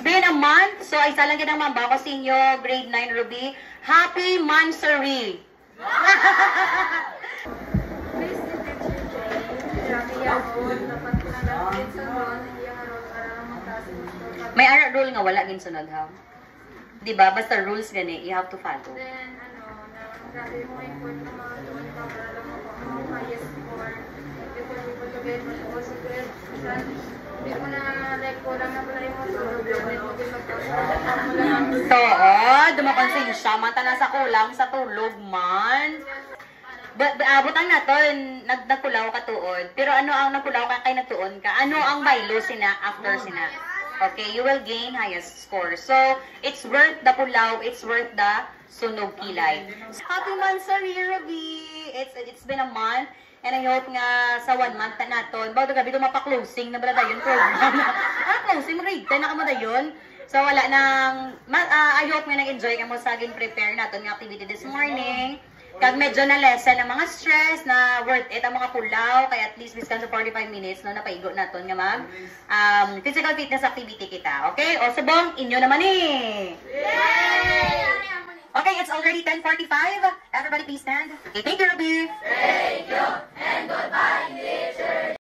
been a month, so isa lang ganang mamba ko sa inyo, grade 9 Ruby. Happy Monthsary! May ara rule nga wala ginsunod ha. 'Di ba? Basta rules gani, you have to follow. Then grabe mo import ng mga doon para lang mo highest score. Before you to get mo also good. Hindi mo na like kulang na pala yung tulog. So, dumakonsensya mata na sa kulang sa tulog man. Butang na to, nagkulaw ka tuod. Pero ano ang nagkulaw ka kay nagtuon ka? Ano ang baylo sina after sina? Okay, you will gain highest score. So, it's worth the pulaw, it's worth the sunog kilay. Happy Monthsary, Ruby! It's been a month, and I hope nga sa 1 month na naton. Bago gabi ito mapa-closing na ba dayon program? Closing, grade 10 na ka mo dayon. So, wala nang, I hope nga nag-enjoy ka mo sa akin prepare naton nga activity this morning. Kag medyo na lesson ang mga stress na worth it ang mga pulaw, kaya at least biskan sa 45 minutes no napaigo naton nga mag physical fitness activity kita. Okay? O subong inyo naman eh. Yay! Okay, it's already 10:45. Everybody please stand. Okay, thank you, Ruby. Thank you and goodbye, teacher.